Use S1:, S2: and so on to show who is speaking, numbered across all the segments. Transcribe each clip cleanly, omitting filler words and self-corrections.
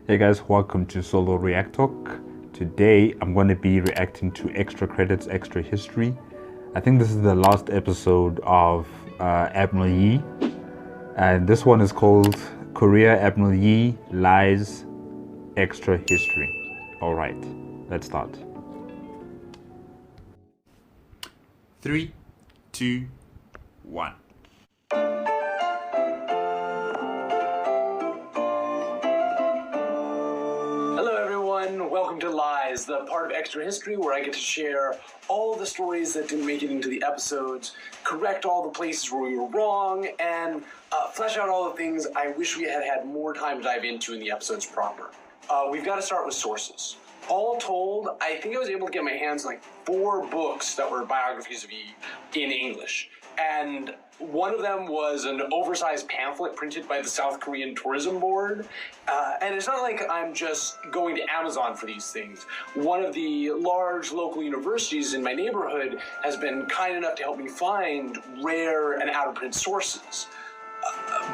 S1: Hey guys, welcome to Solo ReacTalk. Today I'm going to be reacting to Extra Credits, Extra History. I think this is the last episode of Admiral Yi, and this one is called Korea Admiral Yi Lies Extra History. Alright, let's start.
S2: 3, 2, 1.
S3: Welcome to Lies, the part of Extra History where I get to share all the stories that didn't make it into the episodes, correct all the places where we were wrong, and flesh out all the things I wish we had had more time to dive into in the episodes proper. We've got to start with sources. All told, I think I was able to get my hands on like 4 books that were biographies of Yi in English. And one of them was an oversized pamphlet printed by the South Korean Tourism Board. And it's not like I'm just going to Amazon for these things. One of the large local universities in my neighborhood has been kind enough to help me find rare and out-of-print sources.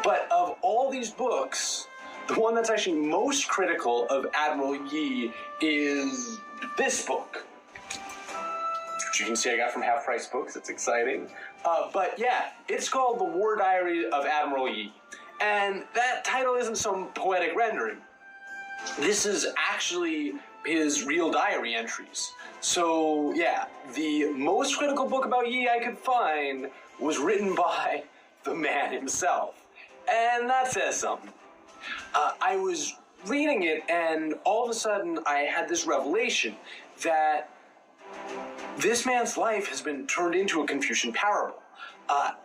S3: But of all these books, the one that's actually most critical of Admiral Yi is this book, which you can see I got from Half Price Books. It's exciting. But yeah, it's called The War Diary of Admiral Yi. And that title isn't some poetic rendering. This is actually his real diary entries. So yeah, the most critical book about Yi I could find was written by the man himself. And that says something. I was reading it, and all of a sudden I had this revelation that this man's life has been turned into a Confucian parable.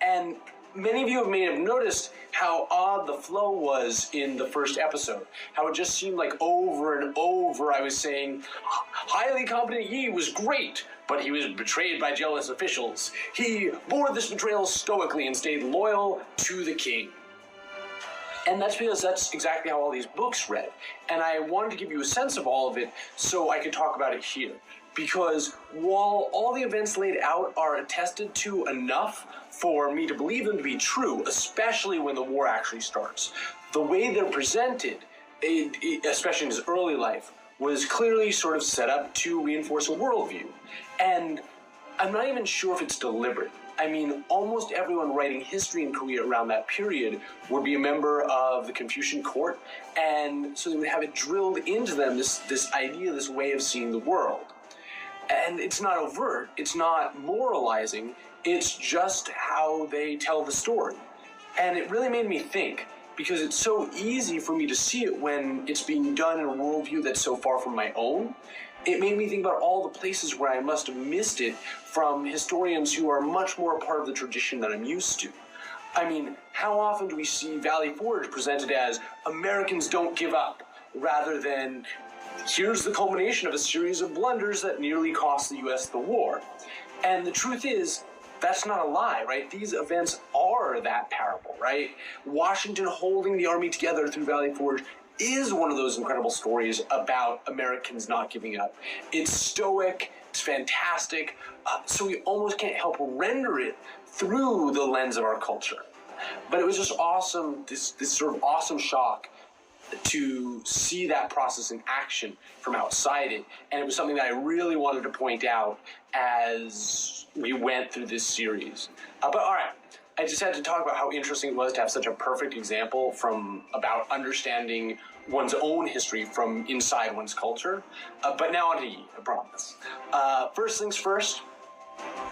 S3: And many of you may have noticed how odd the flow was in the first episode. How it just seemed like over and over I was saying, highly competent Yi was great, but he was betrayed by jealous officials. He bore this betrayal stoically and stayed loyal to the king. And that's because that's exactly how all these books read. And I wanted to give you a sense of all of it so I could talk about it here. Because while all the events laid out are attested to enough for me to believe them to be true, especially when the war actually starts, the way they're presented, especially in his early life, was clearly sort of set up to reinforce a worldview. And I'm not even sure if it's deliberate. I mean, almost everyone writing history in Korea around that period would be a member of the Confucian court, and so they would have it drilled into them, this idea, this way of seeing the world. And it's not overt, it's not moralizing, it's just how they tell the story. And it really made me think, because it's so easy for me to see it when it's being done in a worldview that's so far from my own. It made me think about all the places where I must have missed it from historians who are much more a part of the tradition that I'm used to. I mean, how often do we see Valley Forge presented as Americans don't give up, rather than here's the culmination of a series of blunders that nearly cost the US the war? And the truth is, that's not a lie, right? These events are that parable, right? Washington holding the army together through Valley Forge is one of those incredible stories about Americans not giving up. It's stoic, it's fantastic, so we almost can't help render it through the lens of our culture. But it was just awesome, this sort of awesome shock to see that process in action from outside it. And it was something that I really wanted to point out as we went through this series. But all right, I just had to talk about how interesting it was to have such a perfect example about understanding one's own history from inside one's culture. But now on to Yi, I promise. First things first,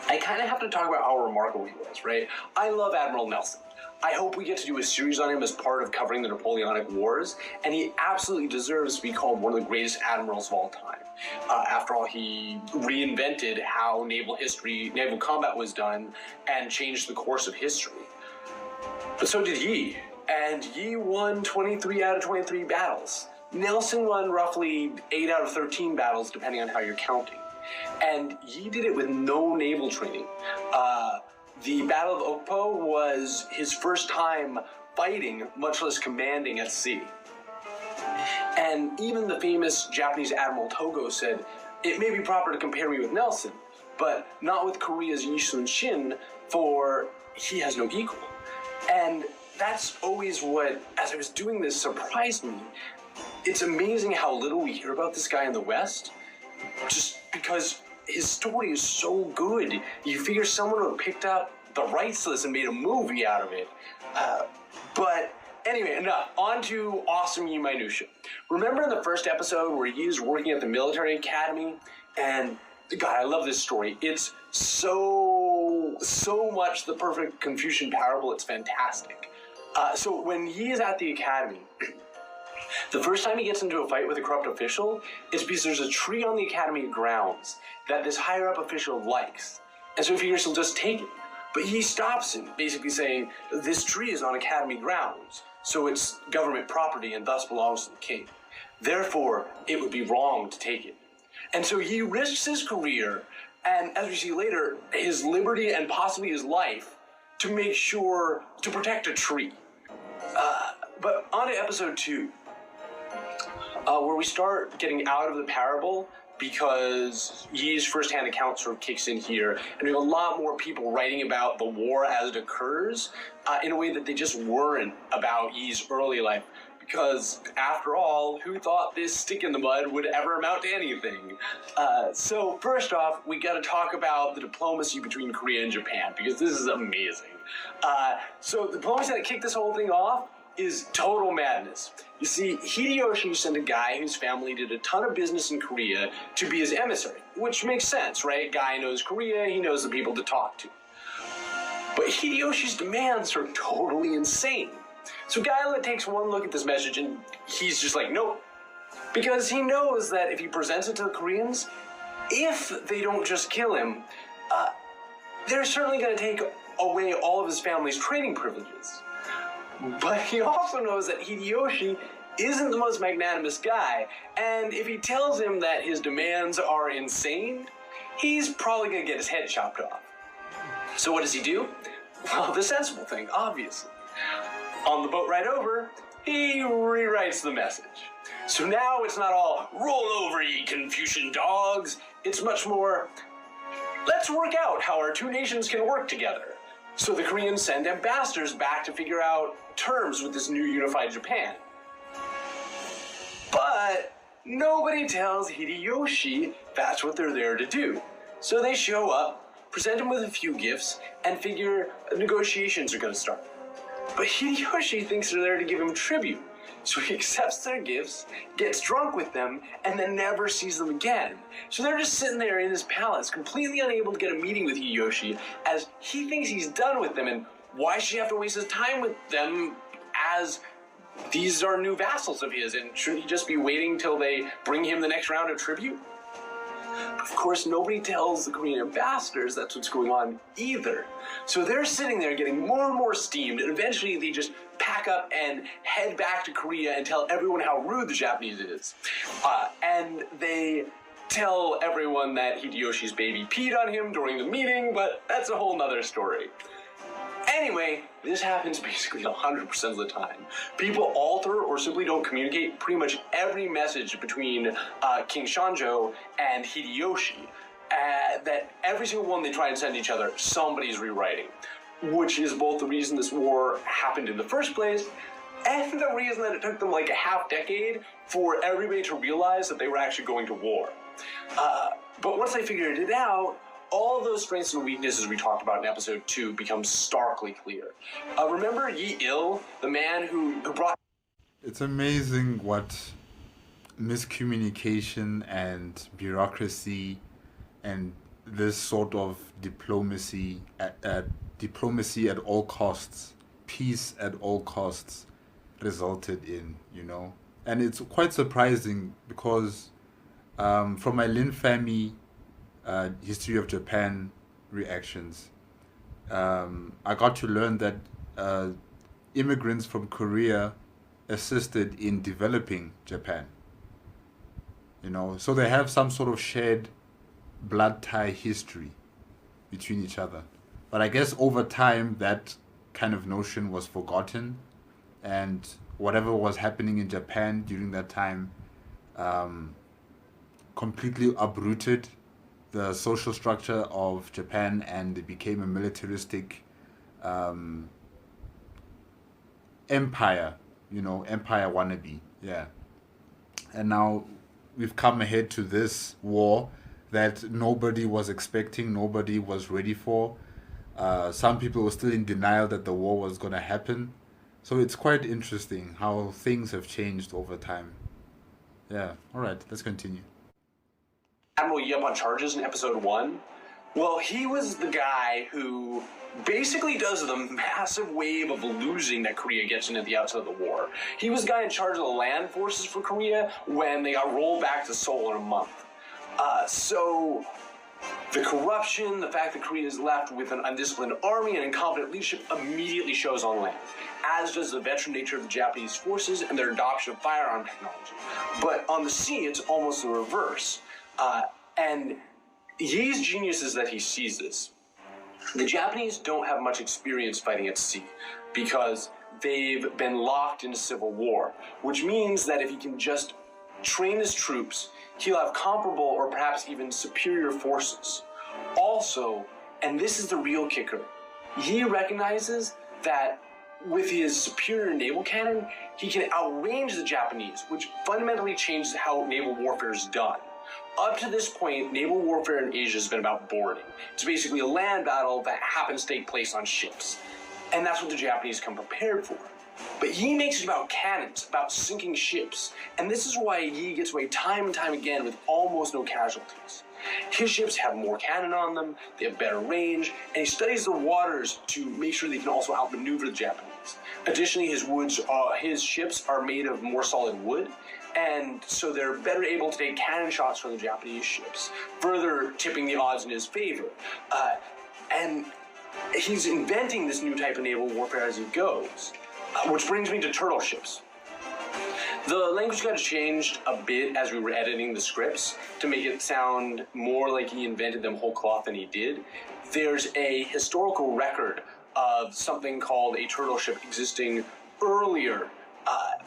S3: I kind of have to talk about how remarkable he was, right? I love Admiral Nelson. I hope we get to do a series on him as part of covering the Napoleonic Wars, and he absolutely deserves to be called one of the greatest admirals of all time. After all, he reinvented how naval combat was done, and changed the course of history. But so did Yi, and Yi won 23 out of 23 battles. Nelson won roughly 8 out of 13 battles, depending on how you're counting. And Yi did it with no naval training. The Battle of Okpo was his first time fighting, much less commanding at sea. And even the famous Japanese Admiral Togo said, "It may be proper to compare me with Nelson, but not with Korea's Yi Sun-shin, for he has no equal." And that's always what, as I was doing this, surprised me. it's amazing how little we hear about this guy in the West, just because his story is so good. You figure someone would have picked up the rights to this and made a movie out of it. But anyway, enough. On to awesome Yi minutia. Remember in the first episode where Yi is working at the military academy? And God, I love this story. It's so much the perfect Confucian parable. It's fantastic. So when Yi is at the academy, the first time he gets into a fight with a corrupt official, it's because there's a tree on the academy grounds that this higher up official likes. And so he figures he'll just take it. But he stops him, basically saying, this tree is on academy grounds, so it's government property and thus belongs to the king. Therefore, it would be wrong to take it. And so he risks his career, and as we see later, his liberty and possibly his life to make sure to protect a tree. But on to episode 2, where we start getting out of the parable because Yi's first-hand account sort of kicks in here, and we have a lot more people writing about the war as it occurs in a way that they just weren't about Yi's early life. Because, after all, who thought this stick in the mud would ever amount to anything? So, first off, we gotta talk about the diplomacy between Korea and Japan, because this is amazing. So, the diplomacy that kicked this whole thing off is total madness. You see, Hideyoshi sent a guy whose family did a ton of business in Korea to be his emissary, which makes sense, right? Guy knows Korea, he knows the people to talk to. But Hideyoshi's demands are totally insane. So Gaila takes one look at this message and he's just like, nope. Because he knows that if he presents it to the Koreans, if they don't just kill him, they're certainly going to take away all of his family's trading privileges. But he also knows that Hideyoshi isn't the most magnanimous guy, and if he tells him that his demands are insane, he's probably going to get his head chopped off. So what does he do? Well, the sensible thing, obviously. On the boat ride over, he rewrites the message. So now it's not all, roll over, ye Confucian dogs. It's much more, let's work out how our two nations can work together. So the Koreans send ambassadors back to figure out terms with this new unified Japan. But nobody tells Hideyoshi that's what they're there to do. So they show up, present him with a few gifts, and figure negotiations are going to start. But Hideyoshi thinks they're there to give him tribute. So he accepts their gifts, gets drunk with them, and then never sees them again. So they're just sitting there in his palace, completely unable to get a meeting with Hideyoshi, as he thinks he's done with them, and why should he have to waste his time with them as these are new vassals of his, and shouldn't he just be waiting till they bring him the next round of tribute? But of course, nobody tells the Korean ambassadors that's what's going on either. So they're sitting there getting more and more steamed, and eventually they just pack up and head back to Korea and tell everyone how rude the Japanese is. And they tell everyone that Hideyoshi's baby peed on him during the meeting, but that's a whole nother story. Anyway, this happens basically 100% of the time. People alter or simply don't communicate pretty much every message between King Shanjo and Hideyoshi. That every single one they try and send each other, somebody's rewriting. Which is both the reason this war happened in the first place, and the reason that it took them like a half decade for everybody to realize that they were actually going to war. But once they figured it out, all of those strengths and weaknesses we talked about in episode 2 become starkly clear. Remember Yi Il, the man who brought...
S1: It's amazing what miscommunication and bureaucracy and this sort of diplomacy at all costs, peace at all costs, resulted in, you know. And it's quite surprising because from my Lin Fami History of Japan reactions, I got to learn that immigrants from Korea assisted in developing Japan. You know, so they have some sort of shared blood tie history between each other. But I guess over time that kind of notion was forgotten, and whatever was happening in Japan during that time completely uprooted the social structure of Japan, and it became a militaristic empire, you know, empire wannabe, yeah. and now we've come ahead to this war that nobody was expecting, nobody was ready for. Some people were still in denial that the war was going to happen. So it's quite interesting how things have changed over time. Yeah, all right, let's continue.
S3: Admiral Yi up on charges in episode 1. Well, he was the guy who basically does the massive wave of losing that Korea gets in at the outset of the war. He was the guy in charge of the land forces for Korea when they got rolled back to Seoul in a month. So the corruption, the fact that Korea is left with an undisciplined army and incompetent leadership immediately shows on land, as does the veteran nature of the Japanese forces and their adoption of firearm technology. But on the sea, it's almost the reverse. And Yi's genius is that he sees this. The Japanese don't have much experience fighting at sea because they've been locked into civil war, which means that if he can just train his troops, he'll have comparable or perhaps even superior forces. Also, and this is the real kicker, Yi recognizes that with his superior naval cannon, he can outrange the Japanese, which fundamentally changes how naval warfare is done. Up to this point, naval warfare in Asia has been about boarding. It's basically a land battle that happens to take place on ships. And that's what the Japanese come prepared for. But Yi makes it about cannons, about sinking ships. And this is why Yi gets away time and time again with almost no casualties. His ships have more cannon on them, they have better range, and he studies the waters to make sure they can also outmaneuver the Japanese. Additionally, his ships are made of more solid wood, and so they're better able to take cannon shots from the Japanese ships, further tipping the odds in his favor. And he's inventing this new type of naval warfare as he goes, which brings me to turtle ships. The language got changed a bit as we were editing the scripts to make it sound more like he invented them whole cloth than he did. There's a historical record of something called a turtle ship existing earlier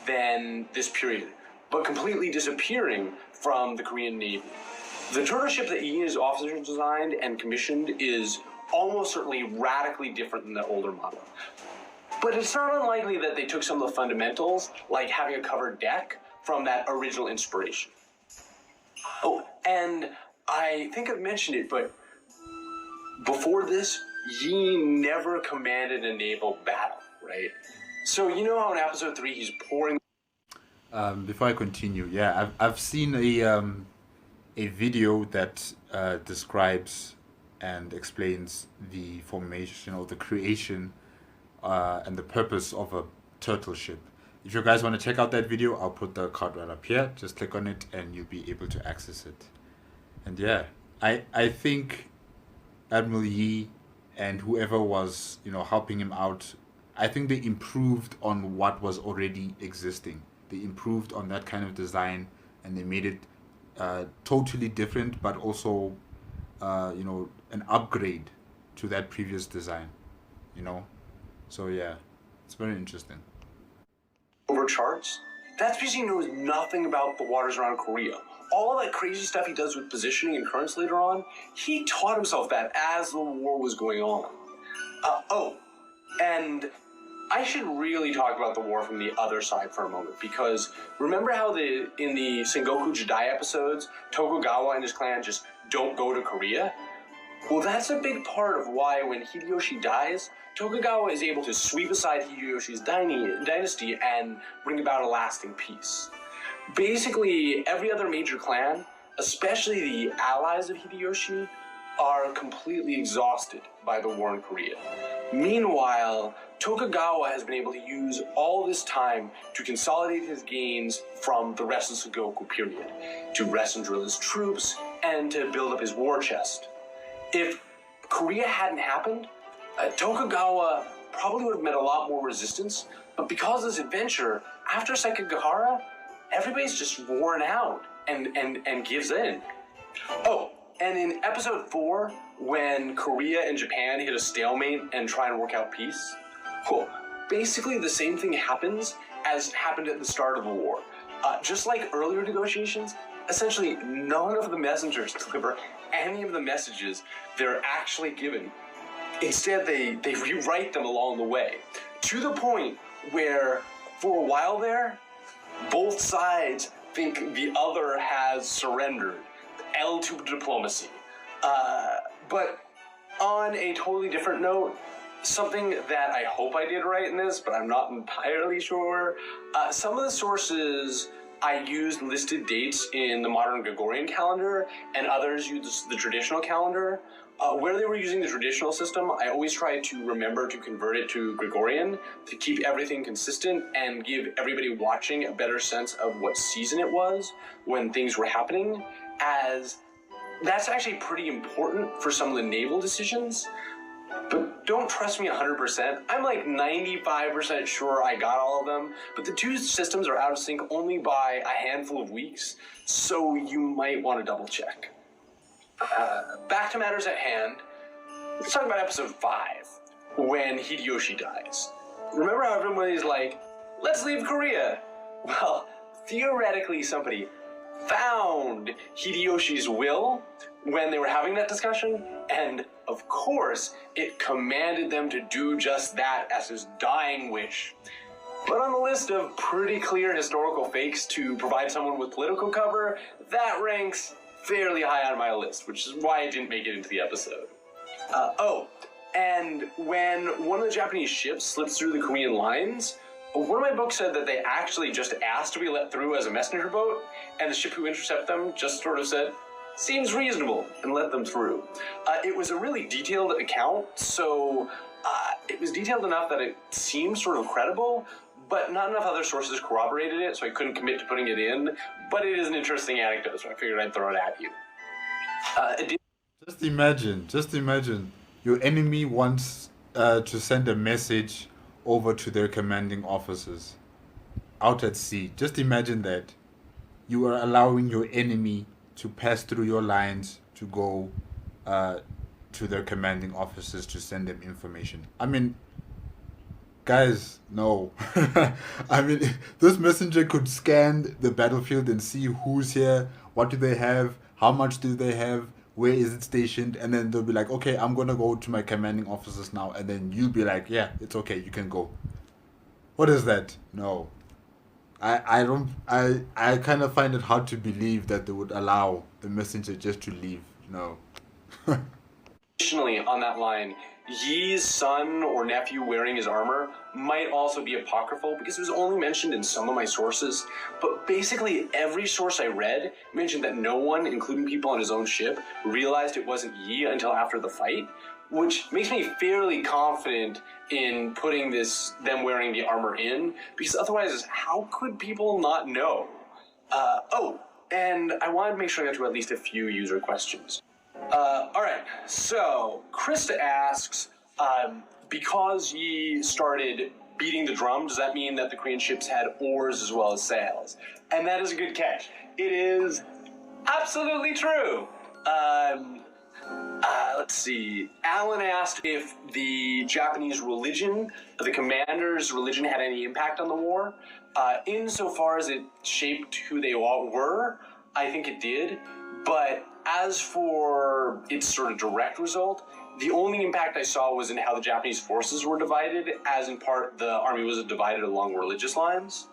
S3: than this period, but completely disappearing from the Korean Navy. The turtle ship that Yi and his officers designed and commissioned is almost certainly radically different than the older model. But it's not unlikely that they took some of the fundamentals, like having a covered deck, from that original inspiration. Oh, and I think I've mentioned it, but before this, Yi never commanded a naval battle, right? So you know how in episode 3 he's pouring...
S1: Before I continue, yeah, I've seen a video that describes and explains the formation or the creation and the purpose of a turtle ship. If you guys want to check out that video, I'll put the card right up here. Just click on it and you'll be able to access it. And yeah, I think Admiral Yi and whoever was, helping him out, I think they improved on what was already existing. They improved on that kind of design and they made it totally different, but also, an upgrade to that previous design, So yeah, it's very interesting.
S3: Over charts? That's because he knows nothing about the waters around Korea. All that crazy stuff he does with positioning and currents later on, he taught himself that as the war was going on. And I should really talk about the war from the other side for a moment, because remember how in the Sengoku Jidai episodes, Tokugawa and his clan just don't go to Korea? Well, that's a big part of why when Hideyoshi dies, Tokugawa is able to sweep aside Hideyoshi's dynasty and bring about a lasting peace. Basically, every other major clan, especially the allies of Hideyoshi, are completely exhausted by the war in Korea. Meanwhile, Tokugawa has been able to use all this time to consolidate his gains from the rest of the Sengoku period, to rest and drill his troops, and to build up his war chest. If Korea hadn't happened, Tokugawa probably would have met a lot more resistance, but because of this adventure, after Sekigahara, everybody's just worn out and gives in. Oh, and in episode 4, when Korea and Japan hit a stalemate and try and work out peace, well, basically the same thing happens as happened at the start of the war. Just like earlier negotiations, essentially none of the messengers deliver any of the messages they're actually given. Instead, they rewrite them along the way, to the point where, for a while there, both sides think the other has surrendered. L to diplomacy. But on a totally different note, something that I hope I did right in this, but I'm not entirely sure. Some of the sources I used listed dates in the modern Gregorian calendar, and others used the traditional calendar. Where they were using the traditional system, I always tried to remember to convert it to Gregorian to keep everything consistent and give everybody watching a better sense of what season it was when things were happening, as that's actually pretty important for some of the naval decisions. But don't trust me 100%. I'm like 95% sure I got all of them, but the two systems are out of sync only by a handful of weeks, so you might want to double check. Back to matters at hand. Let's talk about episode 5, when Hideyoshi dies. Remember how everybody's like, let's leave Korea? Well, theoretically somebody found Hideyoshi's will when they were having that discussion, and of course, it commanded them to do just that as his dying wish. But on the list of pretty clear historical fakes to provide someone with political cover, that ranks fairly high on my list, which is why it didn't make it into the episode. And when one of the Japanese ships slips through the Korean lines, one of my books said that they actually just asked to be let through as a messenger boat, and the ship who intercepted them just sort of said, seems reasonable, and let them through. It was a really detailed account, so it was detailed enough that it seemed sort of credible, but not enough other sources corroborated it, so I couldn't commit to putting it in. But it is an interesting anecdote, so I figured I'd throw it at you.
S1: Just imagine, your enemy wants to send a message over to their commanding officers out at sea. Just imagine that. You are allowing your enemy to pass through your lines to go to their commanding officers to send them information. I mean, guys, no. I mean, this messenger could scan the battlefield and see who's here, what do they have, how much do they have, where is it stationed, and then they'll be like, okay, I'm gonna go to my commanding officers now, and then you'll be like, yeah, it's okay, you can go. What is that? No. I kind of find it hard to believe that they would allow the messenger just to leave. No.
S3: Additionally, on that line, Yi's son or nephew wearing his armor might also be apocryphal because it was only mentioned in some of my sources, but basically every source I read mentioned that no one, including people on his own ship, realized it wasn't Yi until after the fight, which makes me fairly confident in putting them wearing the armor in, because otherwise, how could people not know? And I wanted to make sure I got to at least a few user questions. Alright, so Krista asks, because Yi started beating the drum, does that mean that the Korean ships had oars as well as sails? And that is a good catch. It is absolutely true. Let's see. Alan asked if the Japanese religion, the commander's religion, had any impact on the war. Insofar as it shaped who they all were, I think it did. But as for its sort of direct result, the only impact I saw was in how the Japanese forces were divided, as in part the army was divided along religious lines.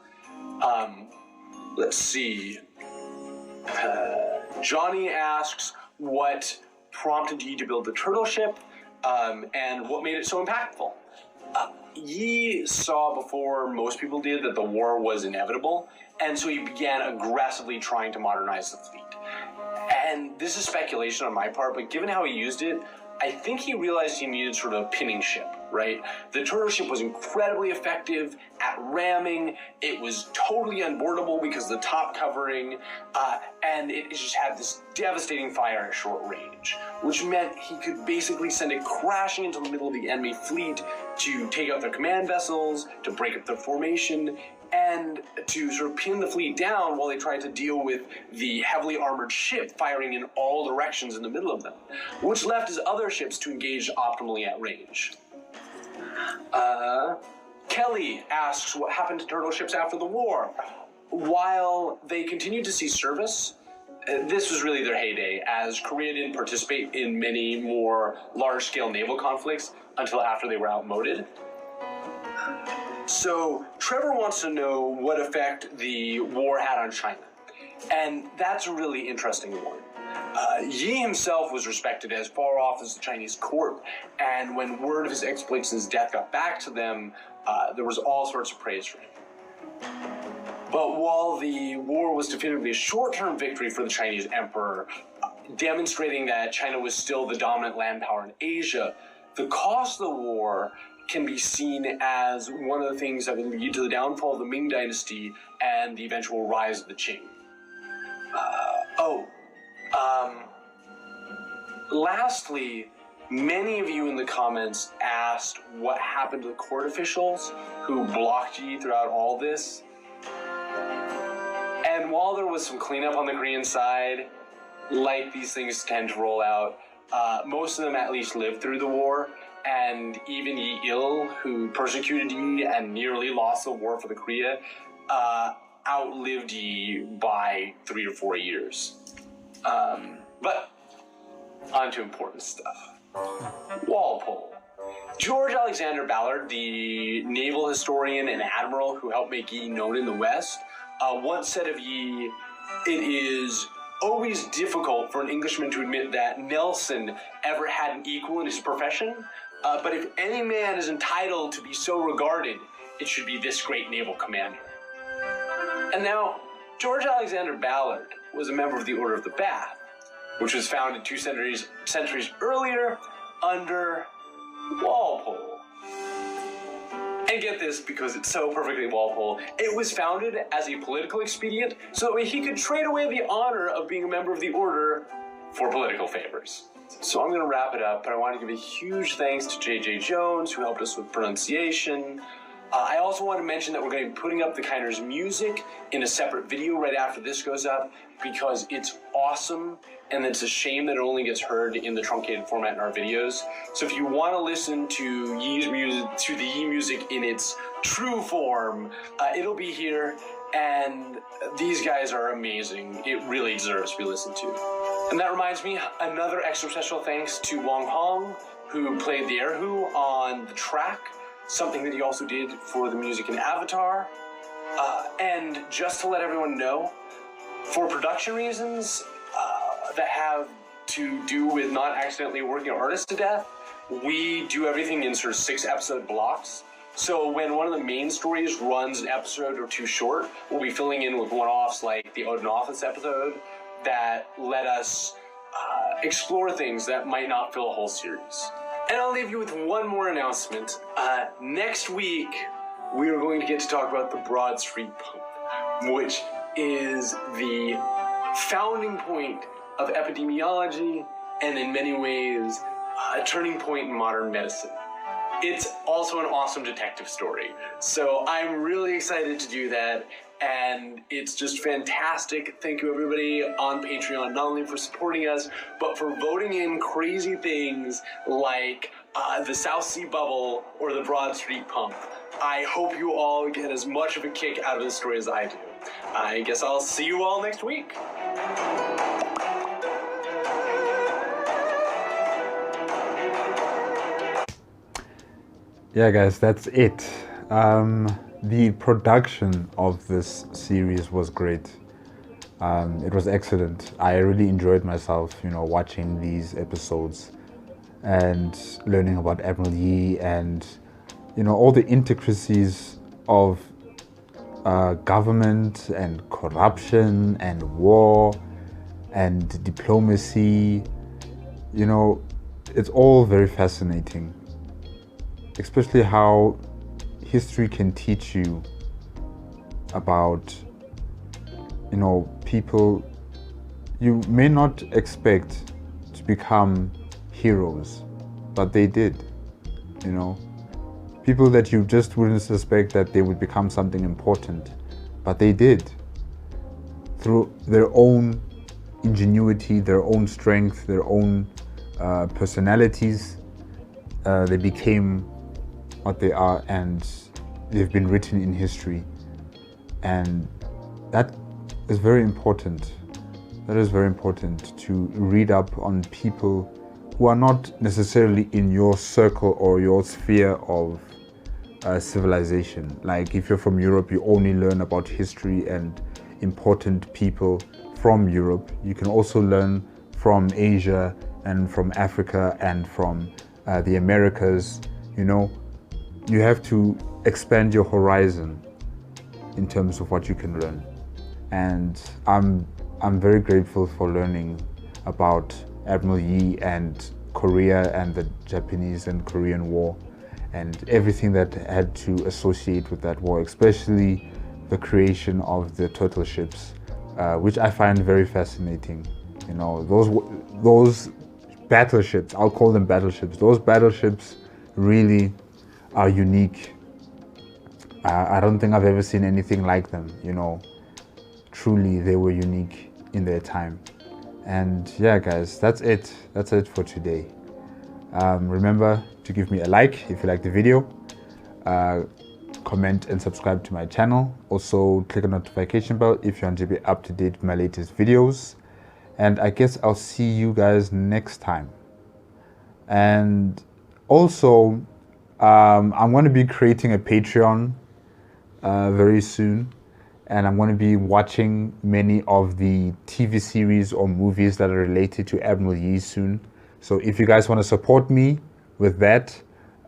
S3: Let's see. Johnny asks what prompted Yi to build the turtle ship, and what made it so impactful. Yi saw before most people did that the war was inevitable, and so he began aggressively trying to modernize the fleet. And this is speculation on my part, but given how he used it, I think he realized he needed sort of a pinning ship, right? The turtle ship was incredibly effective at ramming. It was totally unboardable because of the top covering, and it just had this devastating fire at short range, which meant he could basically send it crashing into the middle of the enemy fleet to take out their command vessels, to break up their formation, and to sort of pin the fleet down while they tried to deal with the heavily armored ship firing in all directions in the middle of them, which left his other ships to engage optimally at range. Kelly asks what happened to turtle ships after the war. While they continued to see service, this was really their heyday, as Korea didn't participate in many more large-scale naval conflicts until after they were outmoded. So Trevor wants to know what effect the war had on China. And that's a really interesting one. Yi himself was respected as far off as the Chinese court, and when word of his exploits and his death got back to them, there was all sorts of praise for him. But while the war was definitively a short-term victory for the Chinese emperor, demonstrating that China was still the dominant land power in Asia, the cost of the war can be seen as one of the things that would lead to the downfall of the Ming Dynasty and the eventual rise of the Qing. Lastly, many of you in the comments asked what happened to the court officials who blocked Yi throughout all this. And while there was some cleanup on the Korean side, like these things tend to roll out, most of them at least lived through the war, and even Yi Il, who persecuted Yi and nearly lost the war for the Korea, outlived Yi by 3 or 4 years. But on to important stuff. Walpole. George Alexander Ballard, the naval historian and admiral who helped make Yi known in the West, once said of Yi, "It is always difficult for an Englishman to admit that Nelson ever had an equal in his profession, but if any man is entitled to be so regarded, it should be this great naval commander." And now, George Alexander Ballard was a member of the Order of the Bath, which was founded 2 centuries earlier under Walpole. And get this, because it's so perfectly Walpole, it was founded as a political expedient so that way he could trade away the honor of being a member of the order for political favors. So I'm going to wrap it up, but I want to give a huge thanks to J.J. Jones, who helped us with pronunciation. I also want to mention that we're going to be putting up the Kinders music in a separate video right after this goes up, because it's awesome, and it's a shame that it only gets heard in the truncated format in our videos. So if you want to listen to Yi's music, to the Yi music in its true form, it'll be here, and these guys are amazing. It really deserves to be listened to. And that reminds me, another extra special thanks to Wong Hong, who played the erhu on the track, something that he also did for the music in Avatar. And just to let everyone know, for production reasons that have to do with not accidentally working an artist to death, we do everything in sort of 6-episode blocks. So when one of the main stories runs an episode or 2 short, we'll be filling in with one-offs like the Odin Office episode that let us explore things that might not fill a whole series. And I'll leave you with one more announcement. Next week, we are going to get to talk about the Broad Street Pump, which is the founding point of epidemiology and in many ways a turning point in modern medicine. It's also an awesome detective story. So I'm really excited to do that, and it's just fantastic. Thank you everybody on Patreon, not only for supporting us, but for voting in crazy things like the South Sea Bubble or the Broad Street Pump. I hope you all get as much of a kick out of this story as I do. I guess I'll see you all next week.
S1: Yeah, guys, that's it. The production of this series was great. It was excellent. I really enjoyed myself, watching these episodes and learning about Admiral Yi and, all the intricacies of government and corruption and war and diplomacy. It's all very fascinating. Especially how history can teach you about, people you may not expect to become heroes, but they did, People that you just wouldn't suspect that they would become something important, but they did. Through their own ingenuity, their own strength, their own personalities, they became what they are, and they've been written in history. And that is very important. That is very important, to read up on people who are not necessarily in your circle or your sphere of civilization. Like if you're from Europe, you only learn about history and important people from Europe. You can also learn from Asia and from Africa and from the Americas. You know, you have to expand your horizon in terms of what you can learn. And I'm very grateful for learning about Admiral Yi and Korea and the Japanese and Korean War and everything that had to associate with that war, especially the creation of the turtle ships, which I find very fascinating. You know, those battleships, I'll call them battleships, those battleships really are unique. I don't think I've ever seen anything like them, you know. Truly, they were unique in their time. And yeah, guys, that's it. That's it for today. Remember to give me a like if you like the video. Comment and subscribe to my channel. Also, click on the notification bell if you want to be up to date with my latest videos. And I guess I'll see you guys next time. And also, I'm going to be creating a Patreon very soon. And I'm going to be watching many of the TV series or movies that are related to Admiral Yi soon. So if you guys want to support me with that,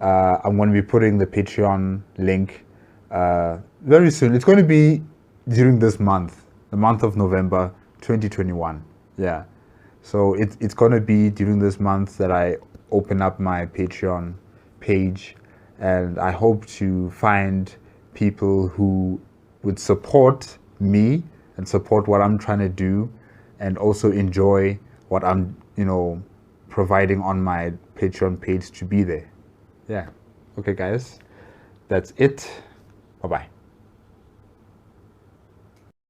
S1: I'm going to be putting the Patreon link very soon. It's going to be during this month, the month of November 2021. Yeah. So it's going to be during this month that I open up my Patreon page. And I hope to find people who would support me and support what I'm trying to do and also enjoy what I'm, you know, providing on my Patreon page to be there. Yeah. Okay, guys, that's it. Bye-bye.